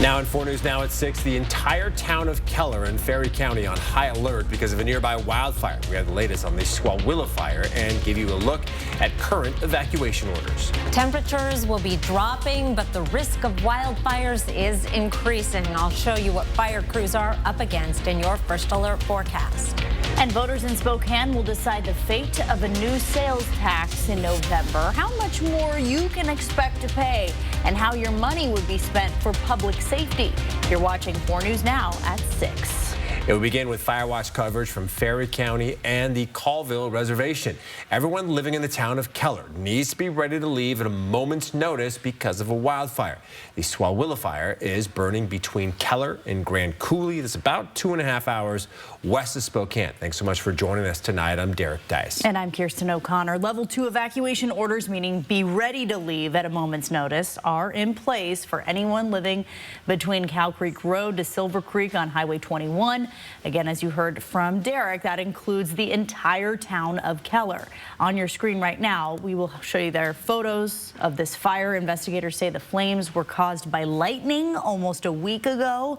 Now in 4 News Now at 6, the entire town of Keller in Ferry County on high alert because of a nearby wildfire. We have the latest on the Wildfire and give you a look at current evacuation orders. Temperatures will be dropping, but the risk of wildfires is increasing. I'll show you what fire crews are up against in your first alert forecast. And voters in Spokane will decide the fate of a new sales tax in November, how much more you can expect to pay, and how your money would be spent for public safety. You're watching 4 News Now at 6. It will begin with fire watch coverage from Ferry County and the Colville Reservation. Everyone living in the town of Keller needs to be ready to leave at a moment's notice because of a wildfire. The Wildfire is burning between Keller and Grand Coulee. That's about 2.5 hours west of Spokane. Thanks so much for joining us tonight. I'm Derek Dice. And I'm Kirsten O'Connor. Level 2 evacuation orders, meaning be ready to leave at a moment's notice, are in place for anyone living between Cow Creek Road to Silver Creek on Highway 21. Again, as you heard from Derek, that includes the entire town of Keller. On your screen right now, we will show you their photos of this fire. Investigators say the flames were caused by lightning almost a week ago.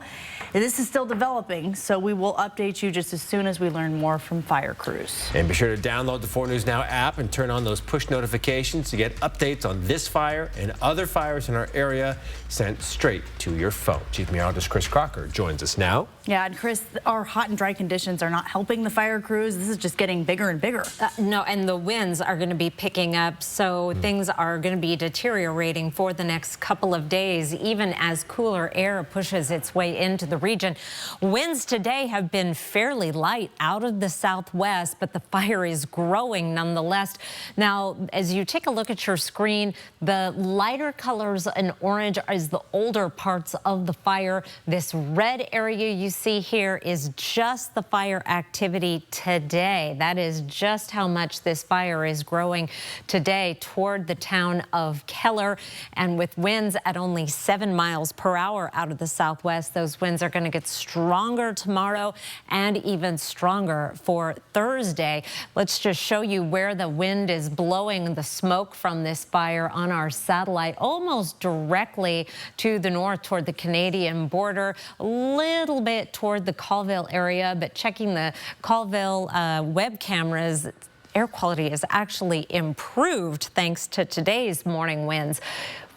This is still developing, so we will update you just as soon as we learn more from fire crews. And be sure to download the 4 News Now app and turn on those push notifications to get updates on this fire and other fires in our area sent straight to your phone. Chief Meteorologist Chris Crocker joins us now. Yeah, and Chris, our hot and dry conditions are not helping the fire crews. This is just getting bigger and bigger. No, and the winds are going to be picking up, so things are going to be deteriorating for the next couple of days, even as cooler air pushes its way into the region. Winds today have been fairly light out of the southwest, but the fire is growing nonetheless. Now, as you take a look at your screen, the lighter colors in orange is the older parts of the fire. This red area you see here is just the fire activity today. That is just how much this fire is growing today toward the town of Keller. And with winds at only 7 miles per hour out of the southwest, those winds are going to get stronger tomorrow and even stronger for Thursday. Let's just show you where the wind is blowing the smoke from this fire on our satellite, almost directly to the north toward the Canadian border, a little bit toward the Colville area, but checking the Colville web cameras, air quality is actually improved thanks to today's morning winds.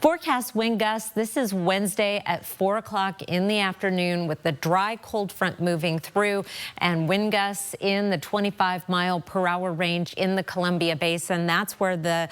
Forecast wind gusts. This is Wednesday at 4 o'clock in the afternoon with the dry cold front moving through and wind gusts in the 25-mile-per-hour range in the Columbia Basin. That's where the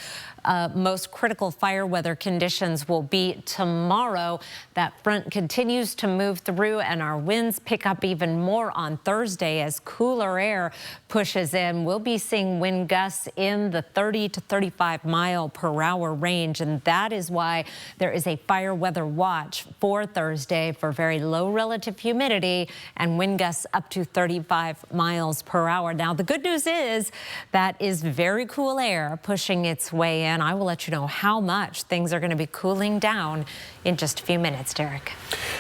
most critical fire weather conditions will be tomorrow. That front continues to move through and our winds pick up even more on Thursday as cooler air pushes in. We'll be seeing wind gusts in the 30 to 35-mile-per-hour range, and that is why there is a fire weather watch for Thursday for very low relative humidity and wind gusts up to 35 miles per hour. Now, the good news is that is very cool air pushing its way in. I will let you know how much things are going to be cooling down in just a few minutes, Derek.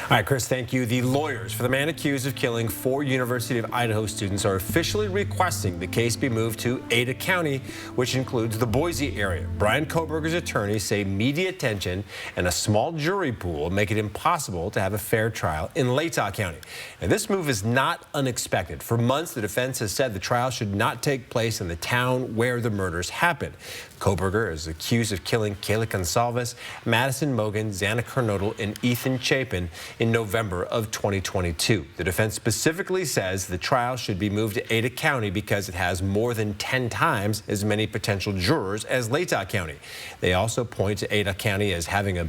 All right, Chris, thank you. The lawyers for the man accused of killing 4 University of Idaho students are officially requesting the case be moved to Ada County, which includes the Boise area. Brian Koberger's attorneys say media attention and a small jury pool make it impossible to have a fair trial in Latah County. And this move is not unexpected. For months, the defense has said the trial should not take place in the town where the murders happened. Koberger is accused of killing Kayla Gonsalves, Madison Mogan, Xana Kernodle, and Ethan Chapin in November of 2022. The defense specifically says the trial should be moved to Ada County because it has more than 10 times as many potential jurors as Latah County. They also point to Ada County as having a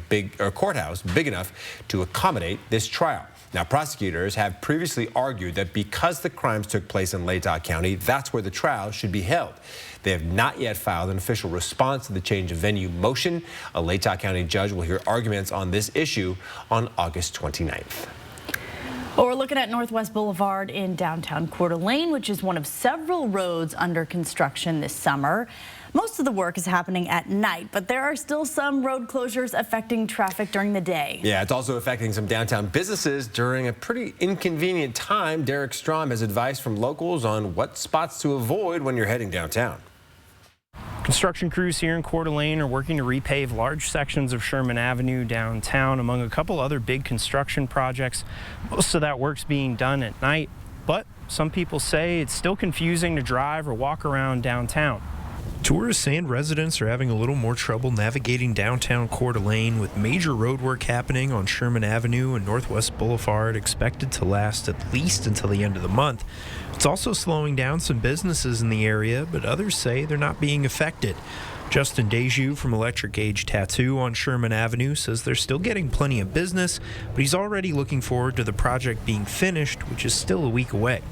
courthouse big enough to accommodate this trial. Now, prosecutors have previously argued that because the crimes took place in Latah County, that's where the trial should be held. They have not yet filed an official response to the change of venue motion. A Latah County judge will hear arguments on this issue on August 29th. Well, we're looking at Northwest Boulevard in downtown Coeur d'Alene, which is one of several roads under construction this summer. Most of the work is happening at night, but there are still some road closures affecting traffic during the day. Yeah, it's also affecting some downtown businesses during a pretty inconvenient time. Derek Strom has advice from locals on what spots to avoid when you're heading downtown. Construction crews here in Coeur d'Alene are working to repave large sections of Sherman Avenue downtown, among a couple other big construction projects. Most of that work's being done at night, but some people say it's still confusing to drive or walk around downtown. Tourists and residents are having a little more trouble navigating downtown Coeur d'Alene, with major road work happening on Sherman Avenue and Northwest Boulevard expected to last at least until the end of the month. It's also slowing down some businesses in the area, but others say they're not being affected. Justin Dejoux from Electric Age Tattoo on Sherman Avenue says they're still getting plenty of business, but he's already looking forward to the project being finished, which is still a week away.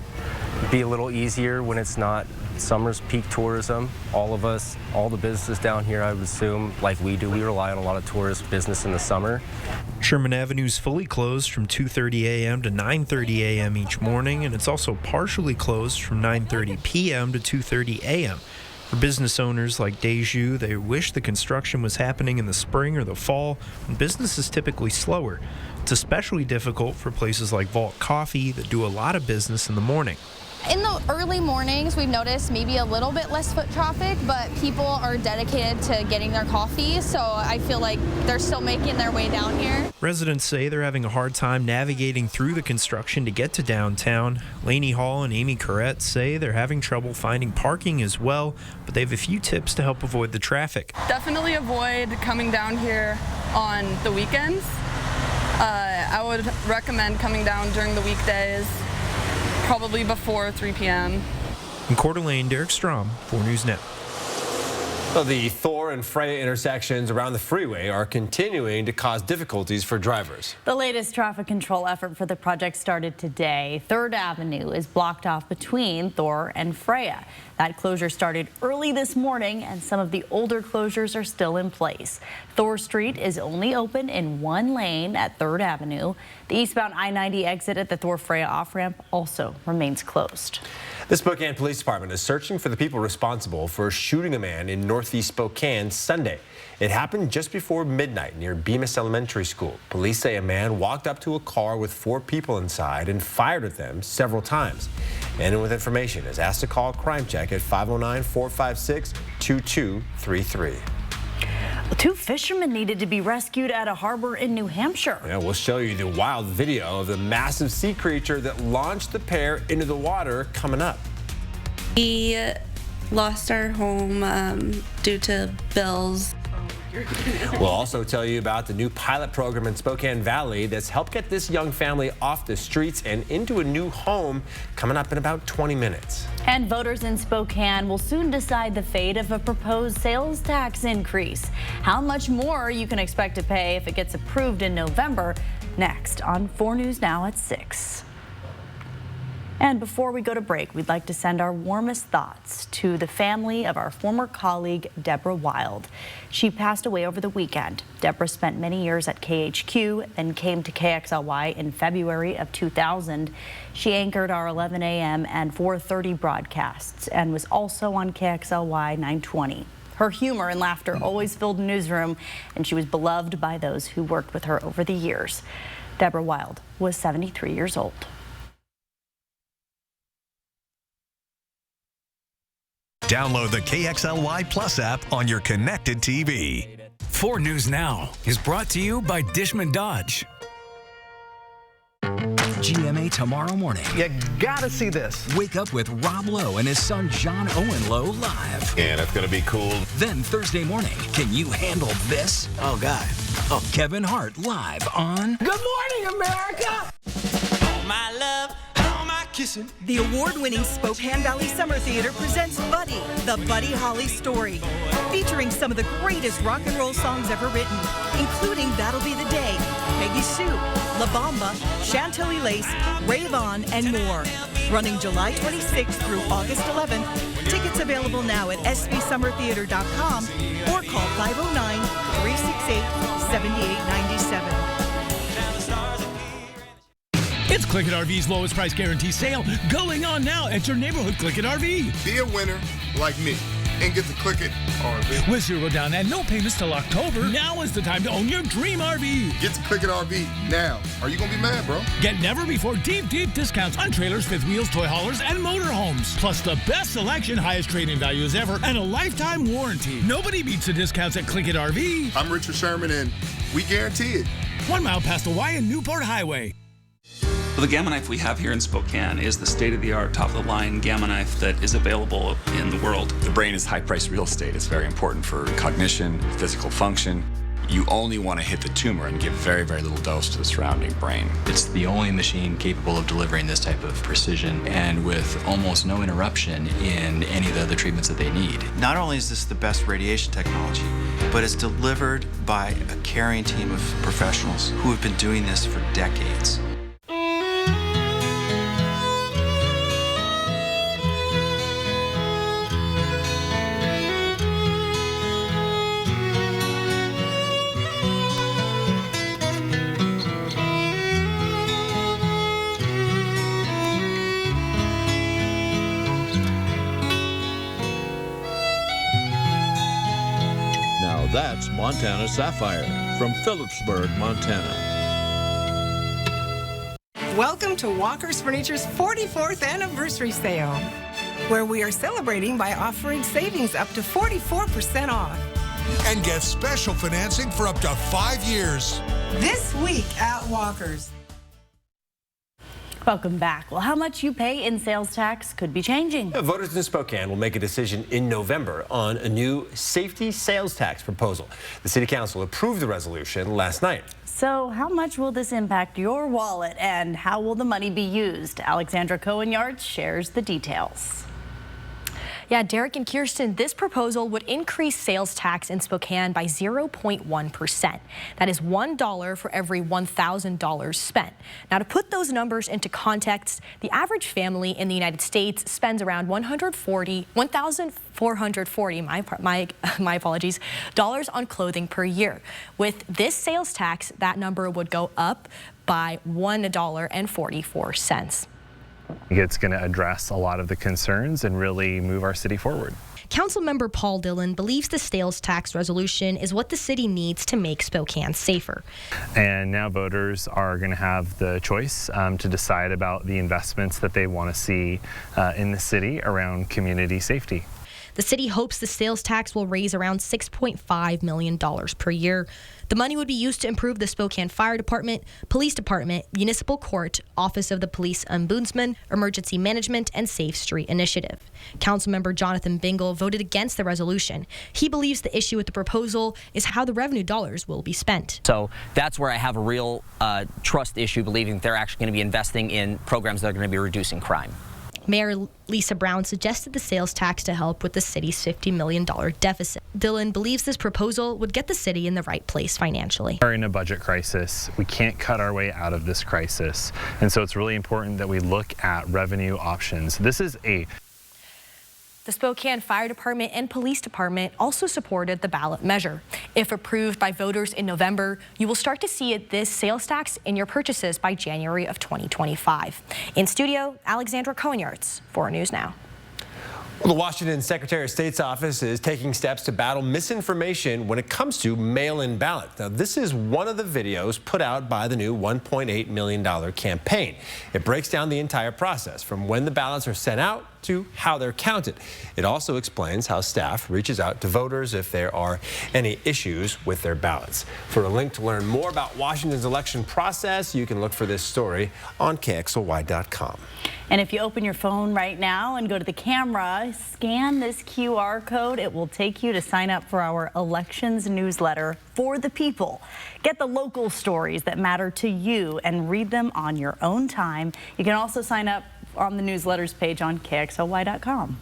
Be a little easier when it's not summer's peak tourism. All of us, all the businesses down here, I would assume, like we do, we rely on a lot of tourist business in the summer. Sherman Avenue is fully closed from 2:30 a.m. to 9:30 a.m. each morning, and it's also partially closed from 9:30 p.m. to 2:30 a.m. For business owners like Dejoux, they wish the construction was happening in the spring or the fall, when business is typically slower. It's especially difficult for places like Vault Coffee that do a lot of business in the morning. In the early mornings, we've noticed maybe a little bit less foot traffic, but people are dedicated to getting their coffee, so I feel like they're still making their way down here. Residents say they're having a hard time navigating through the construction to get to downtown. Lainey Hall and Amy Corrett say they're having trouble finding parking as well, but they have a few tips to help avoid the traffic. Definitely avoid coming down here on the weekends. I would recommend coming down during the weekdays, probably before 3 p.m. In Coeur d'Alene, Derek Strom, 4 News Net. So the Thor and Freya intersections around the freeway are continuing to cause difficulties for drivers. The latest traffic control effort for the project started today. 3rd Avenue is blocked off between Thor and Freya. That closure started early this morning, and some of the older closures are still in place. Thor Street is only open in one lane at 3rd Avenue. The eastbound I-90 exit at the Thor-Freya off-ramp also remains closed. The Spokane Police Department is searching for the people responsible for shooting a man in northeast Spokane Sunday. It happened just before midnight near Bemis Elementary School. Police say a man walked up to a car with 4 people inside and fired at them several times. Anyone with information is asked to call Crime Check at 509-456-2233. 2 fishermen needed to be rescued at a harbor in New Hampshire. Yeah, we'll show you the wild video of the massive sea creature that launched the pair into the water coming up. We lost our home due to bills. We'll also tell you about the new pilot program in Spokane Valley that's helped get this young family off the streets and into a new home, coming up in about 20 minutes. And voters in Spokane will soon decide the fate of a proposed sales tax increase. How much more you can expect to pay if it gets approved in November. Next on 4 News Now at 6. And before we go to break, we'd like to send our warmest thoughts to the family of our former colleague, Deborah Wild. She passed away over the weekend. Deborah spent many years at KHQ, then came to KXLY in February of 2000. She anchored our 11 a.m. and 4:30 broadcasts and was also on KXLY 920. Her humor and laughter always filled the newsroom, and she was beloved by those who worked with her over the years. Deborah Wild was 73 years old. Download the KXLY Plus app on your connected TV. 4 News Now is brought to you by Dishman Dodge. GMA tomorrow morning. You gotta see this. Wake up with Rob Lowe and his son John Owen Lowe live. Yeah, that's gonna be cool. Then Thursday morning, can you handle this? Oh, God. Oh, Kevin Hart live on Good morning, America! Oh, my love. The award-winning Spokane Valley Summer Theater presents Buddy, the Buddy Holly story, featuring some of the greatest rock and roll songs ever written, including That'll Be the Day, Peggy Sue, La Bamba, Chantilly Lace, Ray Vaughan, and more. Running July 26th through August 11th. Tickets available now at sbsummertheater.com or call 509-368-7897. It's Click It RV's lowest price guarantee sale going on now at your neighborhood Click It RV. Be a winner like me. and get to click it RV. With 0 down and no payments till October, now is the time to own your dream RV. Get to click it RV now. Are you going to be mad, bro? Get never-before deep discounts on trailers, fifth wheels, toy haulers, and motorhomes. Plus the best selection, highest trade-in values ever, and a lifetime warranty. Nobody beats the discounts at Click It RV. I'm Richard Sherman, and we guarantee it. 1 mile past the Y and Newport Highway. Well, the Gamma knife we have here in Spokane is the state-of-the-art, top-of-the-line Gamma knife that is available in the world. The brain is high-priced real estate. It's very important for cognition, physical function. You only want to hit the tumor and give very, very little dose to the surrounding brain. It's the only machine capable of delivering this type of precision and with almost no interruption in any of the other treatments that they need. Not only is this the best radiation technology, but it's delivered by a caring team of professionals who have been doing this for decades. That's Montana Sapphire from Phillipsburg, Montana. Welcome to Walker's Furniture's 44th anniversary sale, where we are celebrating by offering savings up to 44% off. And get special financing for up to 5 years. This week at Walker's. Welcome back. Well, how much you pay in sales tax could be changing. Voters in Spokane will make a decision in November on a new safety sales tax proposal. The City Council approved the resolution last night. So how much will this impact your wallet and how will the money be used? Alexandra Cohen-Yards shares the details. Yeah, Derek and Kirsten, this proposal would increase sales tax in Spokane by 0.1%. That is $1 for every $1,000 spent. Now, to put those numbers into context, the average family in the United States spends around $1,440, my apologies, dollars on clothing per year. With this sales tax, that number would go up by $1.44. It's going to address a lot of the concerns and really move our city forward. Councilmember Paul Dillon believes the sales tax resolution is what the city needs to make Spokane safer. And now voters are going to have the choice to decide about the investments that they want to see in the city around community safety. The city hopes the sales tax will raise around $6.5 million per year. The money would be used to improve the Spokane Fire Department, Police Department, Municipal Court, Office of the Police Ombudsman, Emergency Management, and Safe Street Initiative. Councilmember Jonathan Bingle voted against the resolution. He believes the issue with the proposal is how the revenue dollars will be spent. So that's where I have a real trust issue, believing they're actually going to be investing in programs that are going to be reducing crime. Mayor Lisa Brown suggested the sales tax to help with the city's $50 million deficit. Dillon believes this proposal would get the city in the right place financially. We're in a budget crisis. We can't cut our way out of this crisis. And so it's really important that we look at revenue options. The Spokane Fire Department and Police Department also supported the ballot measure. If approved by voters in November, you will start to see this sales tax in your purchases by January of 2025. In studio, Alexandra Cohen-Yards, 4 News Now. Well, the Washington Secretary of State's office is taking steps to battle misinformation when it comes to mail-in ballots. Now, this is one of the videos put out by the new $1.8 million campaign. It breaks down the entire process from when the ballots are sent out to how they're counted. It also explains how staff reaches out to voters if there are any issues with their ballots. For a link to learn more about Washington's election process, you can look for this story on KXLY.com. And if you open your phone right now and go to the camera, scan this QR code. It will take you to sign up for our elections newsletter for the people. Get the local stories that matter to you and read them on your own time. You can also sign up on the newsletters page on KXLY.com.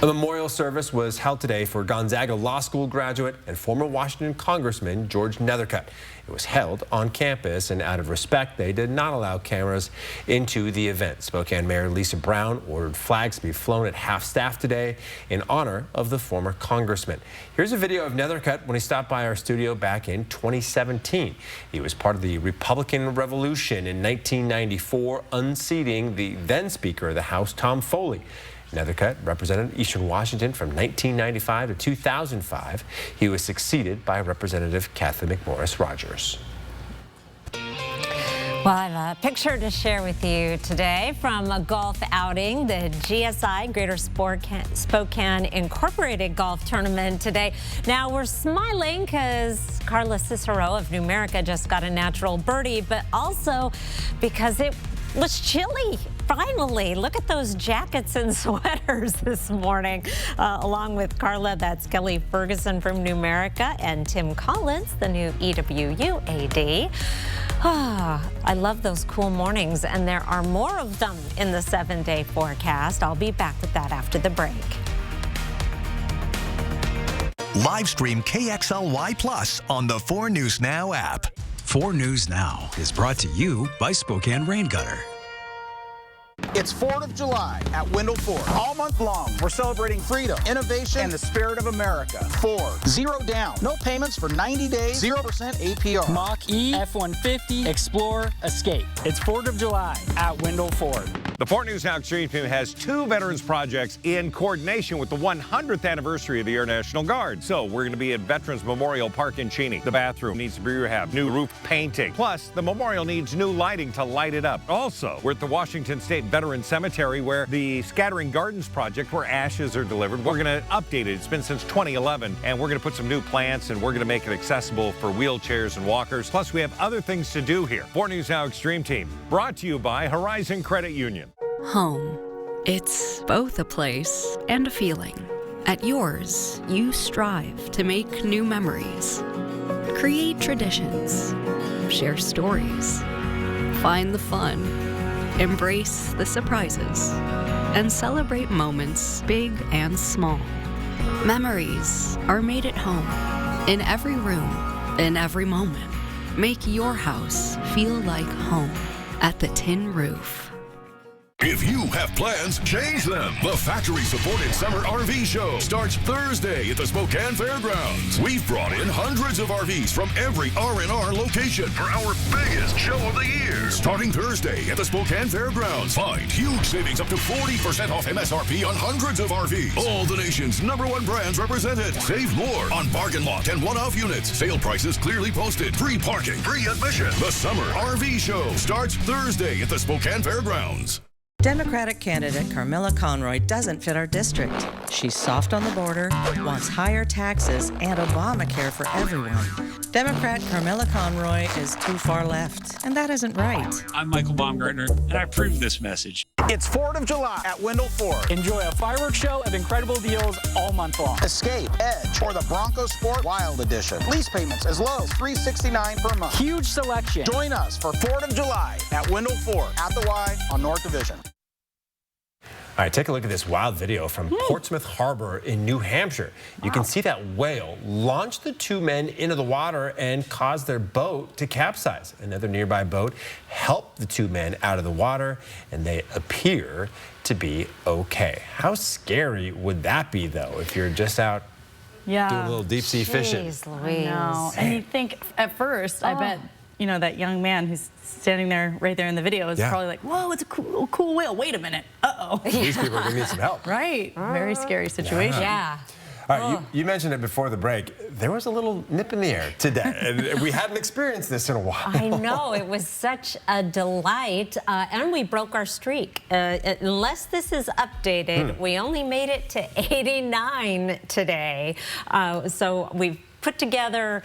A memorial service was held today for Gonzaga Law School graduate and former Washington Congressman George Nethercutt. It was held on campus, and out of respect, they did not allow cameras into the event. Spokane Mayor Lisa Brown ordered flags to be flown at half-staff today in honor of the former congressman. Here's a video of Nethercutt when he stopped by our studio back in 2017. He was part of the Republican Revolution in 1994, unseating the then Speaker of the House, Tom Foley. Nethercutt represented Eastern Washington from 1995 to 2005. He was succeeded by Representative Kathy McMorris Rogers. Well, I have a picture to share with you today from a golf outing, the GSI Greater Spokane Incorporated Golf Tournament today. Now we're smiling because Carla Cicero of Numerica just got a natural birdie, but also because it was chilly. Finally, look at those jackets and sweaters this morning. Along with Carla, that's Kelly Ferguson from Numerica and Tim Collins, the new EWU AD. I love those cool mornings, and there are more of them in the 7-day forecast. I'll be back with that after the break. Live stream KXLY Plus on the 4 News Now app. 4 News Now is brought to you by Spokane Rain Gutter. It's 4th of July at Wendell Ford. All month long, we're celebrating freedom, innovation, and the spirit of America. Ford, 0 down, no payments for 90 days, 0% APR. Mach-E, F-150, Explorer, Escape. It's 4th of July at Wendell Ford. The 4 News Now Extreme Team has 2 veterans projects in coordination with the 100th anniversary of the Air National Guard. So we're going to be at Veterans Memorial Park in Cheney. The bathroom needs to be rehabbed, new roof painting. Plus, the memorial needs new lighting to light it up. Also, we're at the Washington State Veteran Cemetery where the Scattering Gardens project, where ashes are delivered. We're going to update it. It's been since 2011, and we're going to put some new plants, and we're going to make it accessible for wheelchairs and walkers. Plus, we have other things to do here. 4 News Now Extreme Team, brought to you by Horizon Credit Union. Home. It's both a place and a feeling. At yours, you strive to make new memories, create traditions, share stories, find the fun, embrace the surprises, and celebrate moments big and small. Memories are made at home, in every room, in every moment. Make your house feel like home at the Tin Roof. If you have plans, change them. The factory-supported Summer RV Show starts Thursday at the Spokane Fairgrounds. We've brought in hundreds of RVs from every R&R location for our biggest show of the year. Starting Thursday at the Spokane Fairgrounds, find huge savings up to 40% off MSRP on hundreds of RVs. All the nation's #1 brands represented. Save more on bargain lot and one-off units. Sale prices clearly posted. Free parking, free admission. The Summer RV Show starts Thursday at the Spokane Fairgrounds. Democratic candidate Carmilla Conroy doesn't fit our district. She's soft on the border, wants higher taxes, and Obamacare for everyone. Democrat Carmilla Conroy is too far left, and that isn't right. I'm Michael Baumgartner, and I approve this message. It's 4th of July at Wendell Ford. Enjoy a fireworks show of incredible deals all month long. Escape, Edge, or the Bronco Sport Wild Edition. Lease payments as low as $369 per month. Huge selection. Join us for 4th of July at Wendell Ford at the Y on North Division. All right, take a look at this wild video from Portsmouth Harbor in New Hampshire. You can see that whale launch the 2 men into the water and cause their boat to capsize. Another nearby boat helped the 2 men out of the water, and they appear to be okay. How scary would that be, though, if you're just out doing a little deep sea fishing? I know. And you think at first, I bet, you know, that young man who's standing there right there in the video is probably like, whoa, it's a cool whale. Wait a minute. Uh-oh. These people are going to need some help. Right. Very scary situation. Yeah. All right, you mentioned it before the break. There was a little nip in the air today, and we hadn't experienced this in a while. I know. It was such a delight, and we broke our streak. Unless this is updated, we only made it to 89 today. So we've put together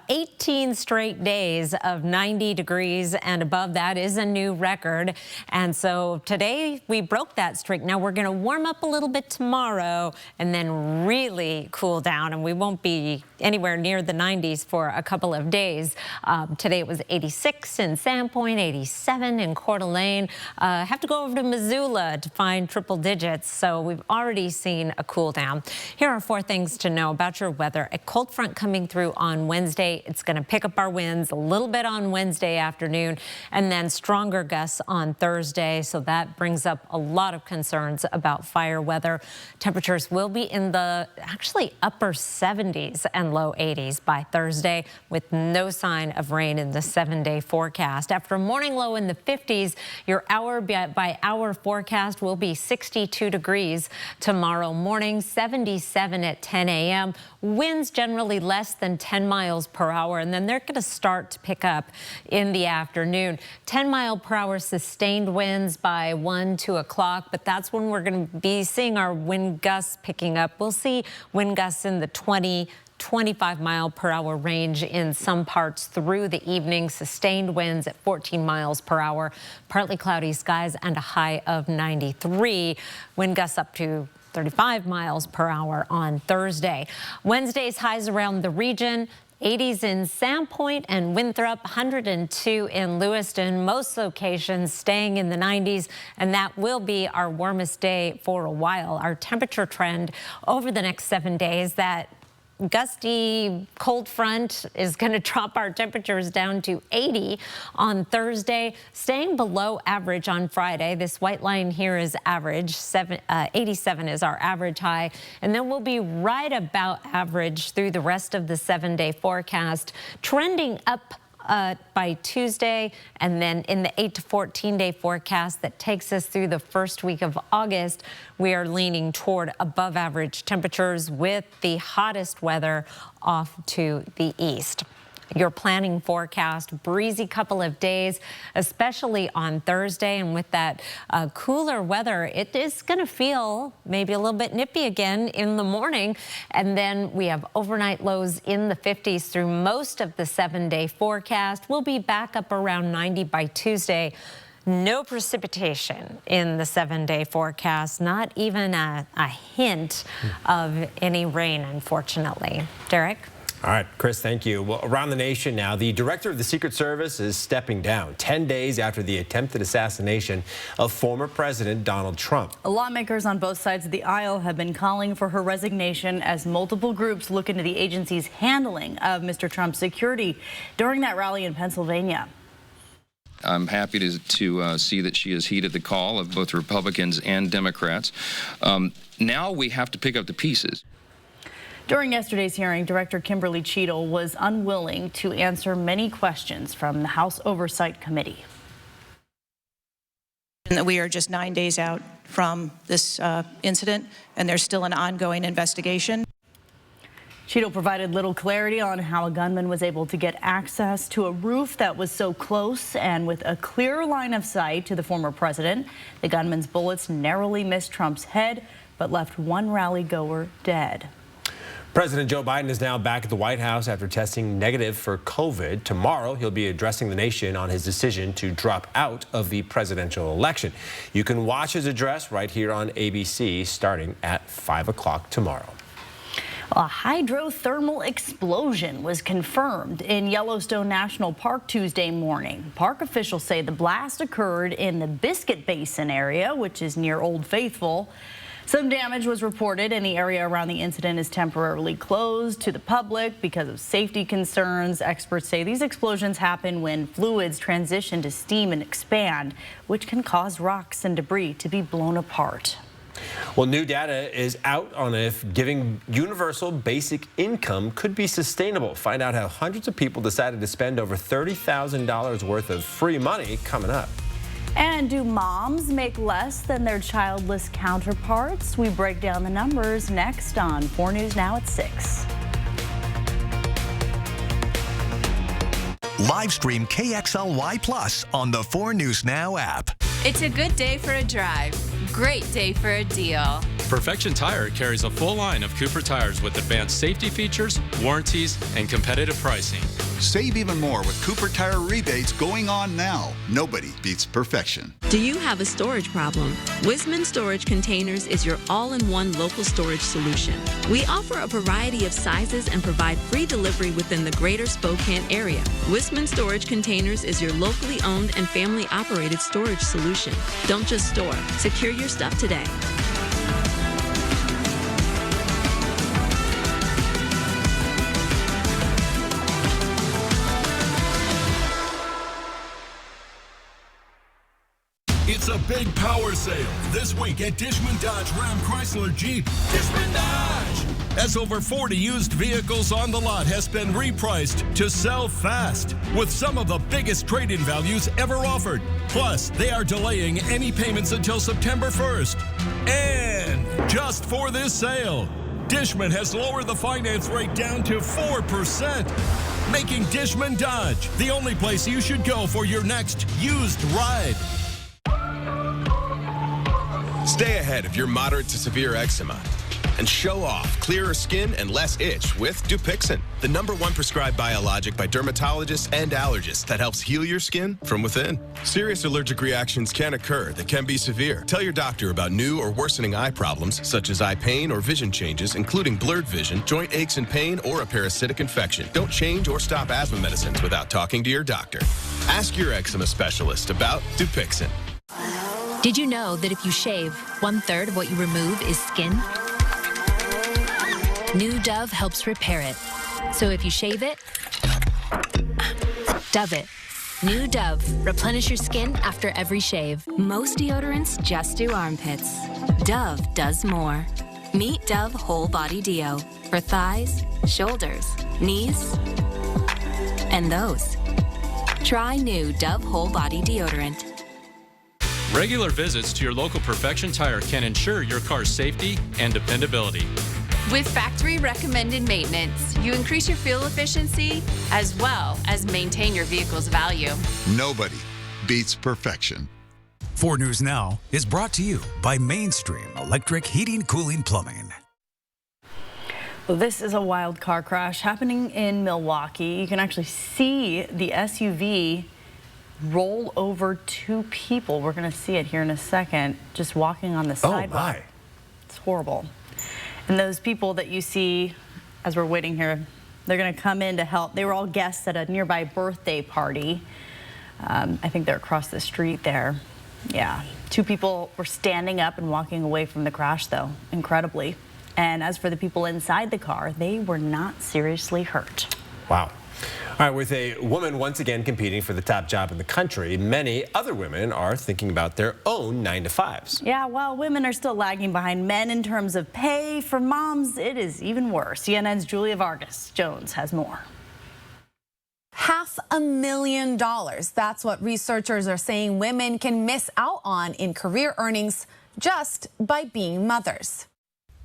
18 straight days of 90 degrees and above. That is a new record. And so today we broke that streak. Now we're going to warm up a little bit tomorrow and then really cool down, and we won't be anywhere near the 90s for a couple of days. Today it was 86 in Sandpoint, 87 in Coeur d'Alene. Have to go over to Missoula to find triple digits, so we've already seen a cool down. Here are 4 things to know about your weather. A cold front coming through on Wednesday. It's going to pick up our winds a little bit on Wednesday afternoon and then stronger gusts on Thursday. So that brings up a lot of concerns about fire weather. Temperatures will be in the actually upper 70s and low 80s by Thursday, with no sign of rain in the 7-day forecast. After a morning low in the 50s, your hour by hour forecast will be 62 degrees tomorrow morning, 77 at 10 a.m. Winds generally less than 10 miles per hour, and then they're going to start to pick up in the afternoon. 10 mile per hour sustained winds by 1, 2 o'clock, but that's when we're going to be seeing our wind gusts picking up. We'll see wind gusts in the 25 mile per hour range in some parts through the evening. Sustained winds at 14 miles per hour, partly cloudy skies, and a high of 93. Wind gusts up to 35 miles per hour on Thursday. Wednesday's highs around the region. 80s in Sandpoint and Winthrop, 102 in Lewiston. Most locations staying in the 90s, and that will be our warmest day for a while. Our temperature trend over the next 7 days, that gusty cold front is going to drop our temperatures down to 80 on Thursday, staying below average on Friday. This white line here is average. 87 is our average high, and then we'll be right about average through the rest of the 7-day forecast, trending up by Tuesday, and then in the 8 to 14-day forecast that takes us through the first week of August, we are leaning toward above average temperatures with the hottest weather off to the east. Your planning forecast, breezy couple of days, especially on Thursday. And with that cooler weather, it is going to feel maybe a little bit nippy again in the morning. And then we have overnight lows in the 50s through most of the 7-day forecast. We'll be back up around 90 by Tuesday. No precipitation in the 7-day forecast, not even a hint of any rain, unfortunately. Derek? All right, Chris, thank you. Well, around the nation now, the director of the Secret Service is stepping down 10 days after the attempted assassination of former President Donald Trump. Lawmakers on both sides of the aisle have been calling for her resignation as multiple groups look into the agency's handling of Mr. Trump's security during that rally in Pennsylvania. I'm happy to see that she has heeded the call of both Republicans and Democrats. Now we have to pick up the pieces. During yesterday's hearing, Director Kimberly Cheadle was unwilling to answer many questions from the House Oversight Committee. We are just 9 days out from this incident, and there's still an ongoing investigation. Cheadle provided little clarity on how a gunman was able to get access to a roof that was so close and with a clear line of sight to the former president. The gunman's bullets narrowly missed Trump's head, but left one rally goer dead. President Joe Biden is now back at the White House after testing negative for COVID. Tomorrow, he'll be addressing the nation on his decision to drop out of the presidential election. You can watch his address right here on ABC starting at 5 o'clock tomorrow. A hydrothermal explosion was confirmed in Yellowstone National Park Tuesday morning. Park officials say the blast occurred in the Biscuit Basin area, which is near Old Faithful. Some damage was reported, and the area around the incident is temporarily closed to the public because of safety concerns. Experts say these explosions happen when fluids transition to steam and expand, which can cause rocks and debris to be blown apart. Well, new data is out on if giving universal basic income could be sustainable. Find out how hundreds of people decided to spend over $30,000 worth of free money coming up. And do moms make less than their childless counterparts? We break down the numbers next on 4 News Now at 6. Live stream KXLY Plus on the 4 News Now app. It's a good day for a drive. Great day for a deal. Perfection Tire carries a full line of Cooper tires with advanced safety features, warranties, and competitive pricing. Save even more with Cooper Tire rebates going on now. Nobody beats perfection. Do you have a storage problem? Wisman Storage Containers is your all-in-one local storage solution. We offer a variety of sizes and provide free delivery within the greater Spokane area. Wisman Storage Containers is your locally owned and family-operated storage solution. Don't just store. Secure your stuff today. It's a big power sale this week at Dishman Dodge Ram Chrysler Jeep. Dishman Dodge! As over 40 used vehicles on the lot has been repriced to sell fast with some of the biggest trade-in values ever offered. Plus, they are delaying any payments until September 1st. And just for this sale, Dishman has lowered the finance rate down to 4%, making Dishman Dodge the only place you should go for your next used ride. Stay ahead of your moderate to severe eczema and show off clearer skin and less itch with Dupixent, the #1 prescribed biologic by dermatologists and allergists that helps heal your skin from within. Serious allergic reactions can occur that can be severe. Tell your doctor about new or worsening eye problems such as eye pain or vision changes, including blurred vision, joint aches and pain, or a parasitic infection. Don't change or stop asthma medicines without talking to your doctor. Ask your eczema specialist about Dupixent. Did you know that if you shave, 1/3 of what you remove is skin? New Dove helps repair it. So if you shave it, Dove it. New Dove. Replenish your skin after every shave. Most deodorants just do armpits. Dove does more. Meet Dove Whole Body Deo for thighs, shoulders, knees, and those. Try new Dove Whole Body Deodorant. Regular visits to your local Perfection Tire can ensure your car's safety and dependability. With factory recommended maintenance, you increase your fuel efficiency as well as maintain your vehicle's value. Nobody beats perfection. 4 News Now is brought to you by Mainstream Electric Heating, Cooling, Plumbing. Well, this is a wild car crash happening in Milwaukee. You can actually see the SUV roll over 2 people. We're going to see it here in a second, just walking on the sidewalk. Oh, my. It's horrible. And those people that you see as we're waiting here, they're going to come in to help. They were all guests at a nearby birthday party. I think they're across the street there. Yeah, 2 people were standing up and walking away from the crash, though, incredibly. And as for the people inside the car, they were not seriously hurt. Wow. All right, with a woman once again competing for the top job in the country, many other women are thinking about their own 9-to-5s. Yeah, while women are still lagging behind men in terms of pay, for moms, it is even worse. CNN's Julia Vargas Jones has more. $500,000. That's what researchers are saying women can miss out on in career earnings just by being mothers.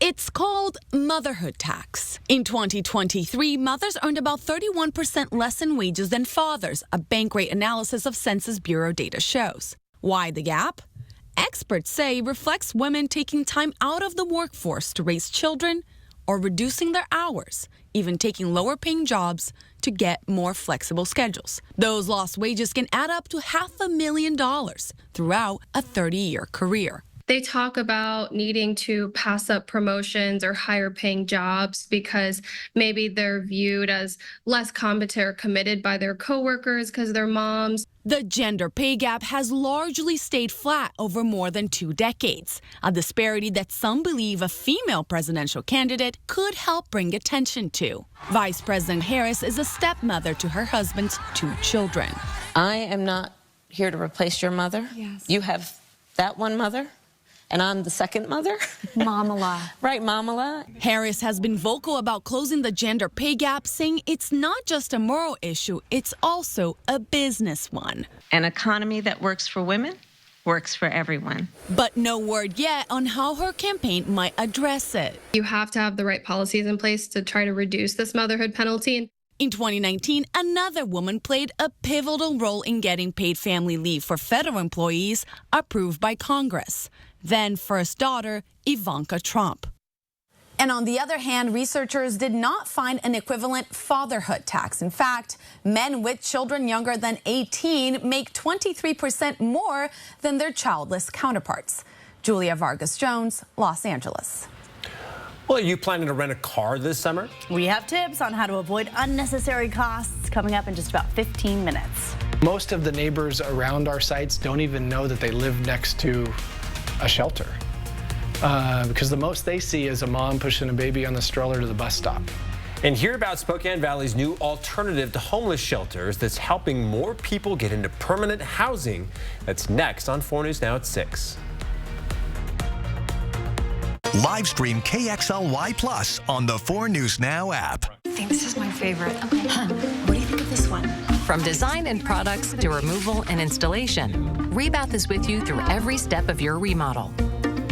It's called Motherhood tax. In 2023, mothers earned about 31% less in wages than fathers, a bank rate analysis of Census Bureau data shows. Why the gap? Experts say it reflects women taking time out of the workforce to raise children or reducing their hours, even taking lower-paying jobs to get more flexible schedules. Those lost wages can add up to $500,000 throughout a 30-year career. They talk about needing to pass up promotions or higher paying jobs because maybe they're viewed as less competent or committed by their coworkers because they're moms. The gender pay gap has largely stayed flat over more than 2 decades, a disparity that some believe a female presidential candidate could help bring attention to. Vice President Harris is a stepmother to her husband's 2 children. I am not here to replace your mother. Yes. You have that one mother. And I'm the second mother. Mamala. Right, Mamala. Harris has been vocal about closing the gender pay gap, saying it's not just a moral issue, it's also a business one. An economy that works for women works for everyone. But no word yet on how her campaign might address it. You have to have the right policies in place to try to reduce this motherhood penalty. In 2019, another woman played a pivotal role in getting paid family leave for federal employees approved by Congress. Then first daughter, Ivanka Trump. And on the other hand, researchers did not find an equivalent fatherhood tax. In fact, men with children younger than 18 make 23% more than their childless counterparts. Julia Vargas Jones, Los Angeles. Well, are you planning to rent a car this summer? We have tips on how to avoid unnecessary costs coming up in just about 15 minutes. Most of the neighbors around our sites don't even know that they live next to a shelter because the most they see is a mom pushing a baby on the stroller to the bus stop. And hear about Spokane Valley's new alternative to homeless shelters that's helping more people get into permanent housing. That's next on 4 News Now at 6. Live stream KXLY Plus on the 4 News Now app. I think this is my favorite. Okay. What do you think of this one? From design and products to removal and installation, Rebath is with you through every step of your remodel.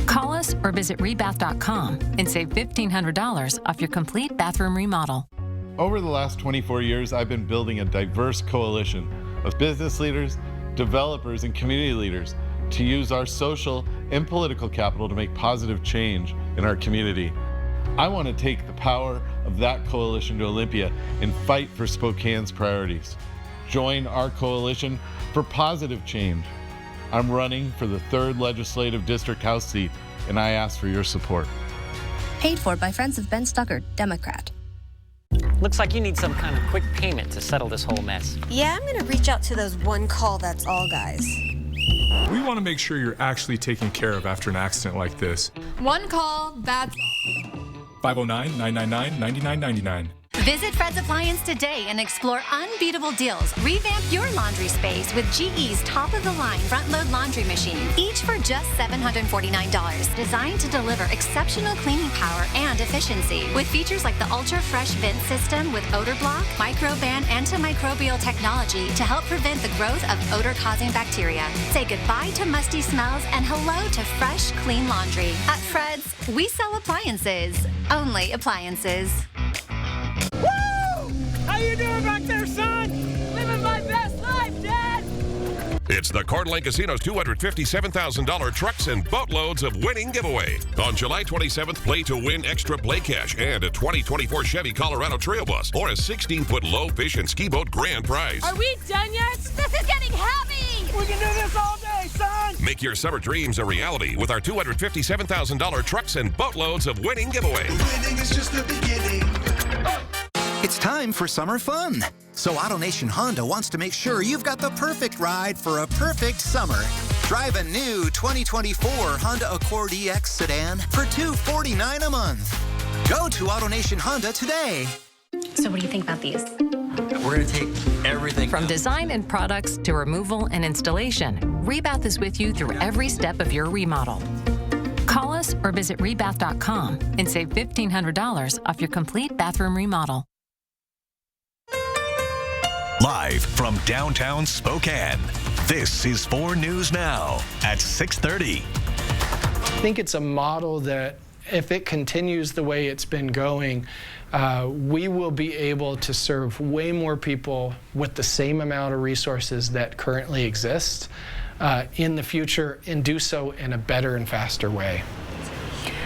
Call us or visit rebath.com and save $1,500 off your complete bathroom remodel. Over the last 24 years, I've been building a diverse coalition of business leaders, developers, and community leaders to use our social and political capital to make positive change in our community. I want to take the power of that coalition to Olympia and fight for Spokane's priorities. Join our coalition for positive change. I'm running for the 3rd Legislative District House seat, and I ask for your support. Paid for by Friends of Ben Stuckert, Democrat. Looks like you need some kind of quick payment to settle this whole mess. Yeah, I'm gonna reach out to those one call that's all guys. We want to make sure you're actually taken care of after an accident like this. One call, that's all. 509-999-9999. Visit Fred's Appliance today and explore unbeatable deals. Revamp your laundry space with GE's top-of-the-line front-load laundry machine, each for just $749. Designed to deliver exceptional cleaning power and efficiency. With features like the ultra-fresh vent system with odor block, microban antimicrobial technology to help prevent the growth of odor-causing bacteria. Say goodbye to musty smells and hello to fresh, clean laundry. At Fred's, we sell appliances. Only appliances. How you doing back there, son? Living my best life, Dad! It's the Coeur d'Alene Casino's $257,000 trucks and boatloads of winning giveaway. On July 27th, play to win extra play cash and a 2024 Chevy Colorado Trail Bus or a 16-foot low fish and ski boat grand prize. Are we done yet? This is getting heavy! We can do this all day, son! Make your summer dreams a reality with our $257,000 trucks and boatloads of winning giveaway. Winning is just the beginning. It's time for summer fun. So AutoNation Honda wants to make sure you've got the perfect ride for a perfect summer. Drive a new 2024 Honda Accord EX sedan for $249 a month. Go to AutoNation Honda today. So what do you think about these? We're going to take everything. From design and products to removal and installation, Rebath is with you through every step of your remodel. Call us or visit rebath.com and save $1,500 off your complete bathroom remodel. Live from downtown Spokane, this is 4 News Now at 6:30. I think it's a model that, if it continues the way it's been going, we will be able to serve way more people with the same amount of resources that currently exist in the future, and do so in a better and faster way.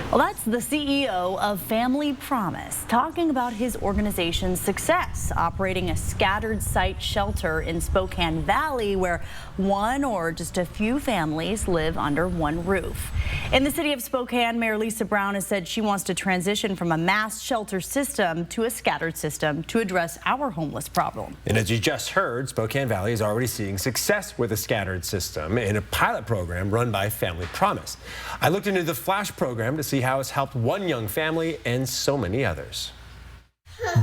Well, that's the CEO of Family Promise talking about his organization's success operating a scattered site shelter in Spokane Valley where one or just a few families live under one roof. In the city of Spokane, Mayor Lisa Brown has said she wants to transition from a mass shelter system to a scattered system to address our homeless problem. And as you just heard, Spokane Valley is already seeing success with a scattered system in a pilot program run by Family Promise. I looked into the Flash program to see how it's helped one young family and so many others.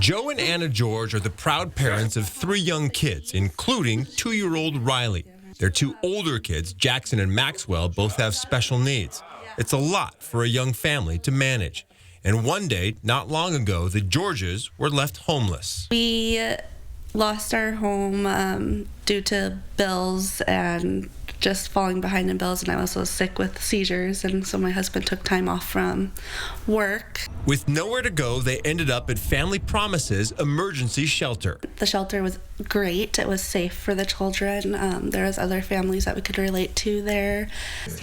Joe and Anna George are the proud parents of 3 young kids, including 2-year-old Riley. Their 2 older kids, Jackson and Maxwell, both have special needs. It's a lot for a young family to manage. And one day, not long ago, the Georges were left homeless. We lost our home due to bills and just falling behind in bills, and I was also sick with seizures, and so my husband took time off from work. With nowhere to go, they ended up at Family Promise's emergency shelter. The shelter was great. It was safe for the children. There was other families that we could relate to there.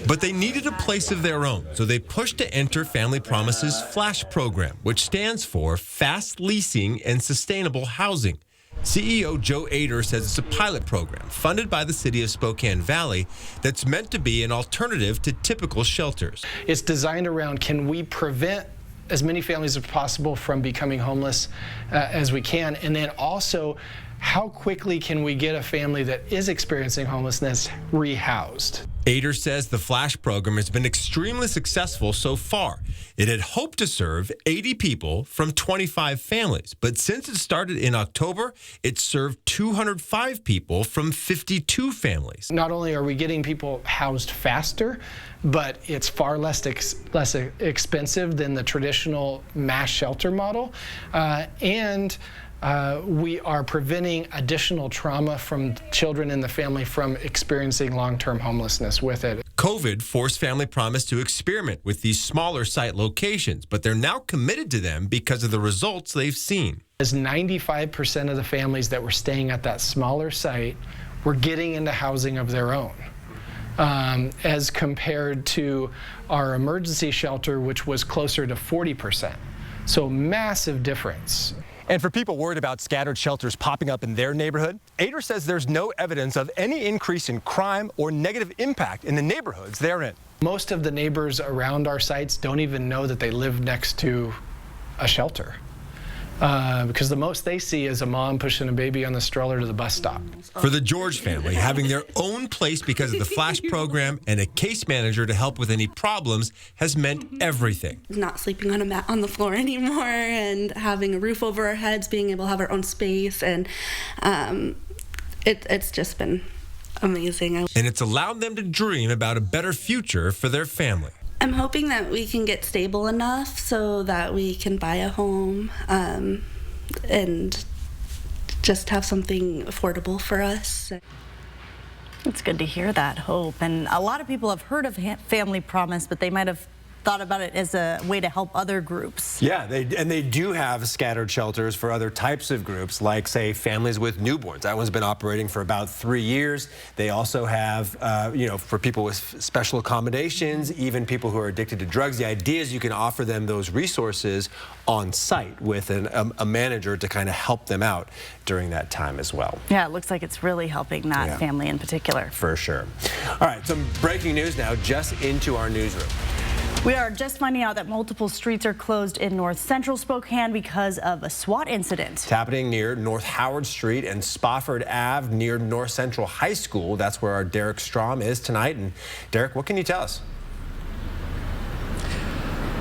But they needed a place of their own, so they pushed to enter Family Promise's Flash program, which stands for Fast Leasing and Sustainable Housing. CEO Joe Ader says it's a pilot program funded by the city of Spokane Valley that's meant to be an alternative to typical shelters. It's designed around, can we prevent as many families as possible from becoming homeless as we can, and then also how quickly can we get a family that is experiencing homelessness rehoused? Ader says the Flash program has been extremely successful so far. It had hoped to serve 80 people from 25 families, but since it started in October, it served 205 people from 52 families. Not only are we getting people housed faster, but it's far less expensive than the traditional mass shelter model, and we are preventing additional trauma from children in the family from experiencing long-term homelessness with it. COVID forced Family Promise to experiment with these smaller site locations, but they're now committed to them because of the results they've seen. As 95% of the families that were staying at that smaller site were getting into housing of their own, as compared to our emergency shelter, which was closer to 40%. So massive difference. And for people worried about scattered shelters popping up in their neighborhood, Ader says there's no evidence of any increase in crime or negative impact in the neighborhoods they're in. Most of the neighbors around our sites don't even know that they live next to a shelter. Because the most they see is a mom pushing a baby on the stroller to the bus stop. For the George family, having their own place because of the Flash program and a case manager to help with any problems has meant everything. Not sleeping on a mat on the floor anymore, and having a roof over our heads, being able to have our own space, and it's just been amazing. And it's allowed them to dream about a better future for their family. I'm hoping that we can get stable enough so that we can buy a home and just have something affordable for us. It's good to hear that hope. And a lot of people have heard of Family Promise, but they might have thought about it as a way to help other groups. Yeah, they do have scattered shelters for other types of groups, like, say, families with newborns. That one's been operating for about 3 years. They also have, for people with special accommodations, even people who are addicted to drugs. The idea is you can offer them those resources on site with a manager to kind of help them out during that time as well. Yeah, it looks like it's really helping that family in particular. For sure. All right, some breaking news now just into our newsroom. We are just finding out that multiple streets are closed in north central Spokane because of a SWAT incident. It's happening near North Howard Street and Spofford Ave near North Central High School. That's where our Derek Strom is tonight. And Derek, what can you tell us?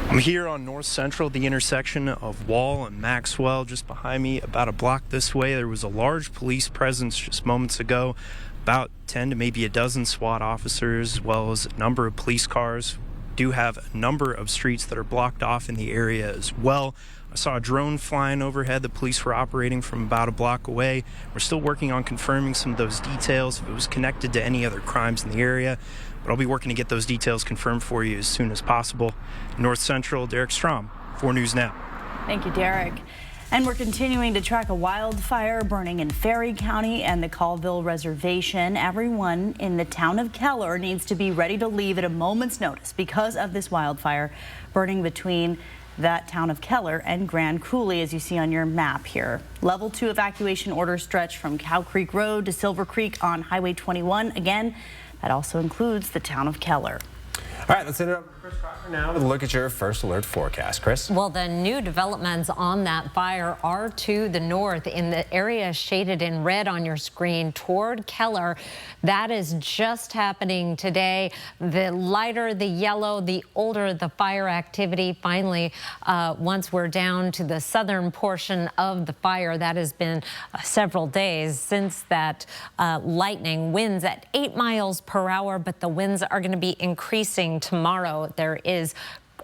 I'm here on North Central, the intersection of Wall and Maxwell. Just behind me, about a block this way, there was a large police presence just moments ago. About 10 to maybe a dozen SWAT officers, as well as a number of police cars. Do have a number of streets that are blocked off in the area as well. I saw a drone flying overhead. The police were operating from about a block away. We're still working on confirming some of those details, if it was connected to any other crimes in the area. But I'll be working to get those details confirmed for you as soon as possible. North Central, Derek Strom, 4 News Now. Thank you, Derek. And we're continuing to track a wildfire burning in Ferry County and the Colville Reservation. Everyone in the town of Keller needs to be ready to leave at a moment's notice because of this wildfire burning between that town of Keller and Grand Coulee, as you see on your map here. Level 2 evacuation orders stretch from Cow Creek Road to Silver Creek on Highway 21. Again, that also includes the town of Keller. All right, let's send it over to Chris Crocker now with a look at your first alert forecast. Chris? Well, the new developments on that fire are to the north in the area shaded in red on your screen toward Keller. That is just happening today. The lighter the yellow, the older the fire activity. Finally, once we're down to the southern portion of the fire, that has been several days since that lightning. Winds at 8 miles per hour, but the winds are going to be increasing tomorrow. There is